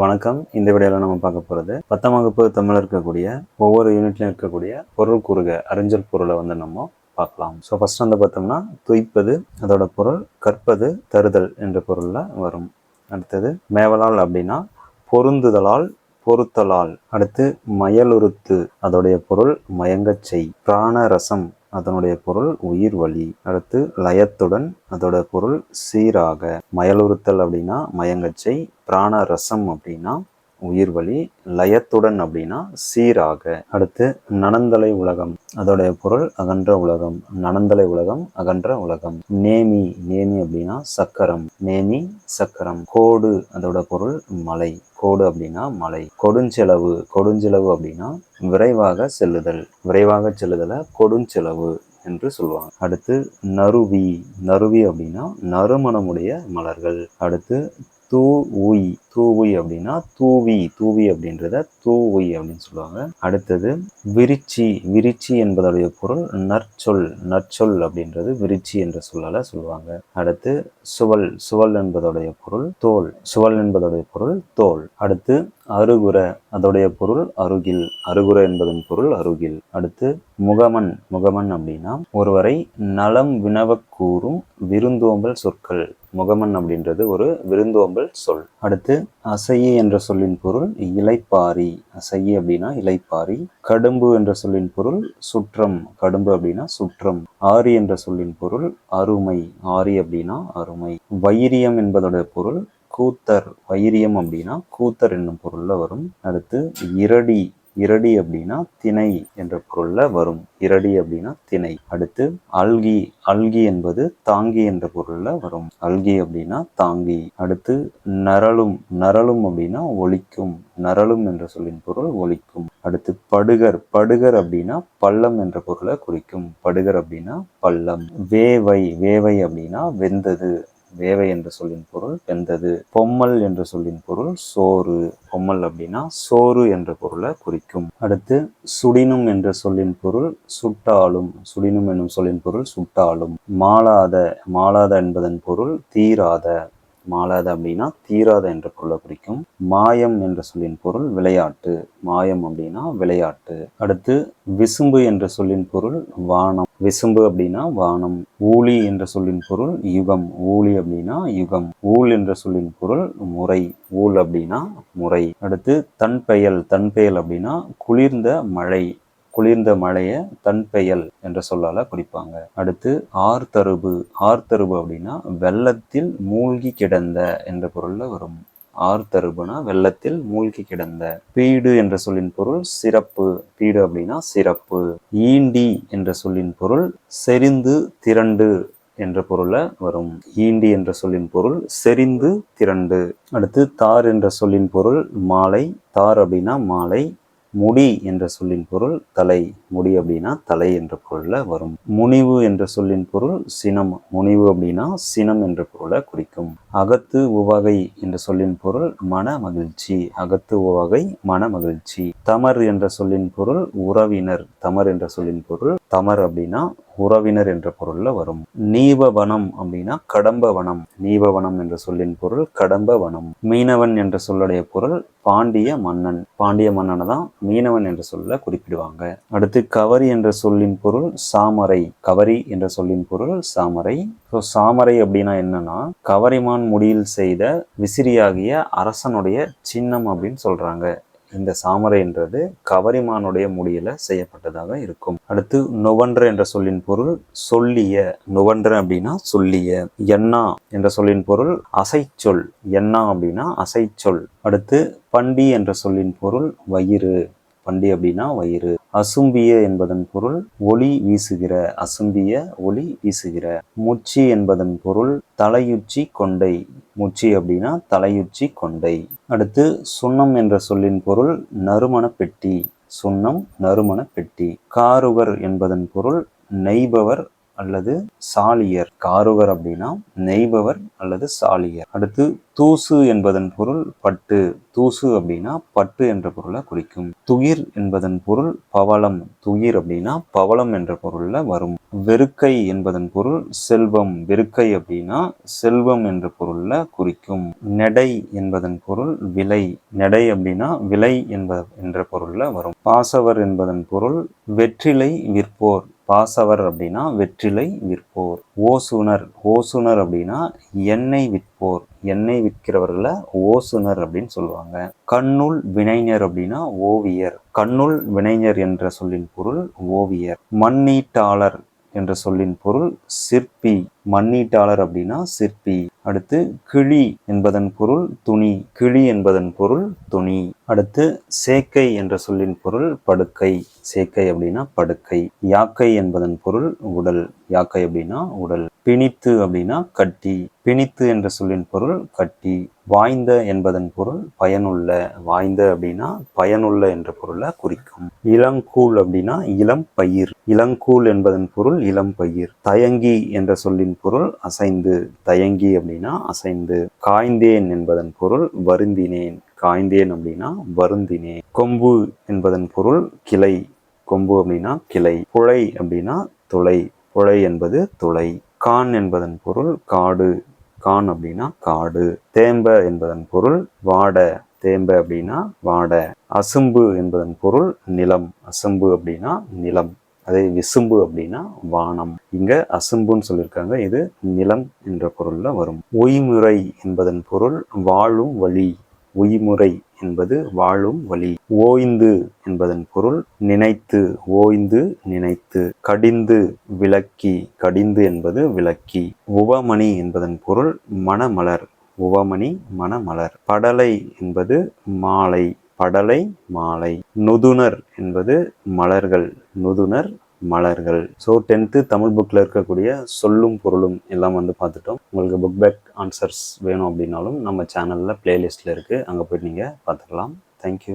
வணக்கம். இந்த வீடியோவில் நம்ம பார்க்க போகிறது 10ஆம் வகுப்பு தமிழில் இருக்கக்கூடிய ஒவ்வொரு யூனிட்லையும் இருக்கக்கூடிய பொருள் கூறுக அறிஞ்சல் பொருளை நம்ம பார்க்கலாம். ஃபர்ஸ்ட் பார்த்தோம்னா துய்ப்பது, அதோட பொருள் கற்பது, தருதல் என்ற பொருளில் வரும். அடுத்தது மேவலால் அப்படின்னா பொருந்துதலால், பொருத்தலால். அடுத்து மயலுறுத்து, அதோடைய பொருள் மயங்கச் செய். பிராணரசம், அதனுடைய பொருள் உயிர் வலி. அடுத்து லயத்துடன், அதோட பொருள் சீராக. மயலுறுத்தல் அப்படின்னா மயங்கச்சை, பிராணரசம் அப்படின்னா உயிர் வலி, லயத்துடன் அப்படின்னா சீராக. அடுத்து நனந்தலை உலகம், அதோடைய பொருள் அகன்ற உலகம். நனந்தலை உலகம், அகன்ற உலகம். நேமி, நேமி அப்படின்னா சக்கரம். நேமி சக்கரம். கோடு, அதோட பொருள் மலை. கோடு அப்படின்னா மலை. கொடுஞ்செலவு, கொடுஞ்செலவு அப்படின்னா விரைவாக செல்லுதல். விரைவாக செல்லுதலை கொடுஞ்செலவு என்று சொல்லுவாங்க. அடுத்து நறுவி, நறுவி அப்படின்னா நறுமணமுடைய மலர்கள். அடுத்து தூவுய், தூவுய் அப்படின்னா தூவி, தூவி அப்படின்றத தூவுய் அப்படின்னு சொல்லுவாங்க. அடுத்தது விரிச்சி, விரிச்சி என்பதோடைய பொருள் நற்சொல். நற்சொல் அப்படின்றது விரிச்சி என்ற சொல்லால சொல்லுவாங்க. அடுத்து சுவல், சுவல் என்பதோடைய பொருள் தோல். சுவல் என்பதோடைய பொருள் தோல். அடுத்து அருகுர, அதோடைய பொருள் அருகில். அருகுர என்பதன் பொருள் அருகில். அடுத்து முகமன், முகமன் அப்படின்னா ஒருவரை நலம் வினவக் கூறும் விருந்தோம்பல் சொற்கள். முகமன் அப்படின்றது ஒரு விருந்தோம்பல் சொல். அடுத்து அசையி என்ற சொல்லின் பொருள் இலைப்பாரி. அசையி அப்படின்னா இலைப்பாரி. கடும்பு என்ற சொல்லின் பொருள் சுற்றம். கடும்பு அப்படின்னா சுற்றம். ஆரி என்ற சொல்லின் பொருள் அருமை. ஆரி அப்படின்னா அருமை. வைரியம் என்பதோட பொருள் கூத்தர். வைரியம் அப்படின்னா கூத்தர் என்னும் பொருள்ல வரும். அடுத்து இரடி, இரடி அப்படின்னா திணை என்ற பொருள்ல வரும். இரடி அப்படின்னா திணை. அடுத்து அல்கி, அல்கி என்பது தாங்கி என்ற பொருள்ல வரும். அல்கி அப்படின்னா தாங்கி. அடுத்து நரளும், நரளும் அப்படின்னா ஒலிக்கும். நரளும் என்ற சொல்லின் பொருள் ஒலிக்கும். அடுத்து படுகர், படுகர் அப்படின்னா பள்ளம் என்ற பொருளை குறிக்கும். படுகர் அப்படின்னா பள்ளம். வேவை, வேவை அப்படின்னா வெந்தது. வேவை என்ற சொல்லின் பொருள் வெந்தது. பொம்மல் என்ற சொல்லின் பொருள் சோறு. பொம்மல் அப்படின்னா சோறு என்ற பொருளை குறிக்கும். அடுத்து சுடினும் என்ற சொல்லின் பொருள் சுட்டாலும். சுடினும் என்னும் சொல்லின் பொருள் சுட்டாலும். மாளாத, மாளாத என்பதன் பொருள் தீராத. மாளாத அப்படின்னா தீராத என்ற பொருளை குறிக்கும். மாயம் என்ற சொல்லின் பொருள் விளையாட்டு. மாயம் அப்படின்னா விளையாட்டு. அடுத்து விசும்பு என்ற சொல்லின் பொருள் வானம். விசும்பு அப்படின்னா வானம். ஊழி என்ற சொல்லின் பொருள் யுகம். ஊழி அப்படின்னா யுகம். ஊழ் என்ற சொல்லின் பொருள் முறை. ஊழ் அப்படின்னா முறை. அடுத்து தன்பெயல், தன்பெயல் அப்படின்னா குளிர்ந்த மழை. குளிர்ந்த மழையை தன்பெயல் என்ற சொல்லால குறிப்பாங்க. அடுத்து ஆர்தருபு, ஆர்தருபு அப்படின்னா வெள்ளத்தில் மூழ்கி கிடந்த என்ற பொருள்ல வரும். ஆர்தருபுனா வெள்ளத்தில் மூழ்கி கிடந்த. பீடு என்ற சொல்லின் பொருள் சிறப்பு. பீடு அப்படின்னா சிறப்பு. ஈண்டி என்ற சொல்லின் பொருள் செறிந்து திரண்டு என்ற பொருள்ல வரும். ஈண்டி என்ற சொல்லின் பொருள் செறிந்து திரண்டு. அடுத்து தார் என்ற சொல்லின் பொருள் மாலை. தார் அப்படின்னா மாலை. முடி என்ற சொல்லின் பொருள் தலை. முடி அப்படின்னா தலை என்ற பொருள்ல வரும். முனிவு என்ற சொல்லின் பொருள் சினம். முனிவு அப்படின்னா சினம் என்ற பொருளை குறிக்கும். அகத்து உவகை என்ற சொல்லின் பொருள் மன மகிழ்ச்சி. அகத்து உவகை மன மகிழ்ச்சி. தமர் என்ற சொல்லின் பொருள் உறவினர். தமர் என்ற சொல்லின் பொருள் தமர் அப்படின்னா உறவினர் என்ற பொருள்ல வரும். நீபவனம் அப்படின்னா கடம்பவனம். நீபவனம் என்ற சொல்லின் பொருள் கடம்பவனம். மீனவன் என்ற சொல்லுடைய பொருள் பாண்டிய மன்னன். பாண்டிய மன்னனை தான் மீனவன் என்ற சொல்ல குறிப்பிடுவாங்க. அடுத்து கவரி என்ற சொல்லின் பொருள் சாமரை. கவரி என்ற சொல்லின் பொருள் சாமரை. சாமரை அப்படின்னா என்னன்னா கவரிமான் முடியில் செய்த விசிறியாகிய அரசனுடைய சின்னம் அப்படின்னு சொல்றாங்க. இந்த சாமரைன்றது கவரிமானுடைய முடியில செய்யப்பட்டதாக இருக்கும். அடுத்து நுவன்ற என்ற சொல்லின் பொருள் சொல்லிய. நுவன்ற அப்படின்னா சொல்லிய. எண்ணா என்ற சொல்லின் பொருள் அசைச்சொல். எண்ணா அப்படின்னா அசைச்சொல். அடுத்து பண்டி என்ற சொல்லின் பொருள் வயிறு. பண்டி அப்படின்னா வயிறு. அசும்பிய என்பதன் பொருள் ஒளி வீசுகிற. அசும்பிய ஒளி வீசுகிற. முச்சி என்பதன் பொருள் தலையுச்சி கொண்டை. முச்சி அப்படின்னா தலையுச்சி கொண்டை. அடுத்து சுண்ணம் என்ற சொல்லின் பொருள் நறுமண பெட்டி. சுண்ணம் நறுமண பெட்டி. காருவர் என்பதன் பொருள் நெய்பவர், அல்லது சாலியர். காருகர் அப்படின்னா நெய்பவர் அல்லது சாலியர். அடுத்து தூசு என்பதன் பொருள் பட்டு. தூசு அப்படின்னா பட்டு என்ற பொருளை குறிக்கும். துகிர் என்பதன் பொருள் பவளம். துகிர் அப்படின்னா பவளம் என்ற பொருள்ல வரும். வெறுக்கை என்பதன் பொருள் செல்வம். வெறுக்கை அப்படின்னா செல்வம் என்ற பொருள்ல குறிக்கும். நெடை என்பதன் பொருள் விலை. நெடை அப்படின்னா விலை என்ற பொருள்ல வரும். பாசவர் என்பதன் பொருள் வெற்றிலை விற்போர். பாசவர் அப்படின்னா வெற்றிலை விற்போர். ஓசுனர். ஓசுனர் அப்படின்னா எண்ணெய் விற்போர். எண்ணெய் விற்கிறவர்களை ஓசுனர் அப்படின்னு சொல்லுவாங்க. கண்ணுள் வினைஞர் அப்படின்னா ஓவியர். கண்ணுள் வினைஞர் என்ற சொல்லின் பொருள் ஓவியர். மண்ணீட்டாளர் என்ற சொல்லின் பொருள் சிற்பி. மண்ணீட்டாளர் அப்படின்னா சிற்பி. அடுத்து கிளி என்பதன் பொருள் துணி. கிளி என்பதன் பொருள் துணி. அடுத்து சேக்கை என்ற சொல்லின் பொருள் படுக்கை. சேக்கை அப்படின்னா படுக்கை. யாக்கை என்பதன் பொருள் உடல். யாக்கை அப்படின்னா உடல். பிணித்து அப்படின்னா கட்டி. பிணித்து என்ற சொல்லின் பொருள் கட்டி. வாய்ந்த என்பதன் பொருள் பயனுள்ள. வாய்ந்த அப்படின்னா பயனுள்ள என்ற பொருளை குறிக்கும். இளங்கூழ் அப்படின்னா இளம் பயிர். இளங்கூழ் என்பதன் பொருள் இளம் பயிர். தயங்கி என்ற சொல்லின் பொருள் அசைந்து. தயங்கி அப்படின்னா அசைந்து. காய்ந்தேன் என்பதன் பொருள் வருந்தினேன். காய்ந்தேன் அப்படின்னா வருந்தினேன். கொம்பு என்பதன் பொருள் கிளை. கொம்பு அப்படின்னா கிளை. புழை அப்படின்னா துளை. புழை என்பது துளை. கான் என்பதன் பொருள் காடு. கான் அப்படின்னா காடு. தேம்ப என்பதன் பொருள் வாட. தேம்ப அப்படின்னா வாட. அசும்பு என்பதன் பொருள் நிலம். அசும்பு அப்படின்னா நிலம். அதே விசும்பு அப்படின்னா வானம். இங்க அசும்புன்னு சொல்லியிருக்காங்க, இது நிலம் என்ற பொருள்ல வரும். ஒய்முறை என்பதன் பொருள் வாழும் வழி. ஒய்முறை என்பது வாழும் வழி. ஓய்ந்து என்பதன் பொருள் நினைத்து. ஓய்ந்து நினைத்து. கடிந்து விளக்கி. கடிந்து என்பது விளக்கி. உவமணி என்பதன் பொருள் மணமலர். உவமணி மணமலர். படலை என்பது மாலை. படலை மாலை. நுதுனர் என்பது மலர்கள். நுதுனர் மலர்கள். ஸோ 10th தமிழ் புக்கில் இருக்கக்கூடிய சொல்லும் பொருளும் எல்லாம் பார்த்துட்டோம். உங்களுக்கு புக் பேக் ஆன்சர்ஸ் வேணும் அப்படின்னாலும் நம்ம சேனலில் பிளேலிஸ்ட்டில் இருக்குது, அங்கே போய்ட்டு நீங்கள் பார்த்துக்கலாம். தேங்க்யூ.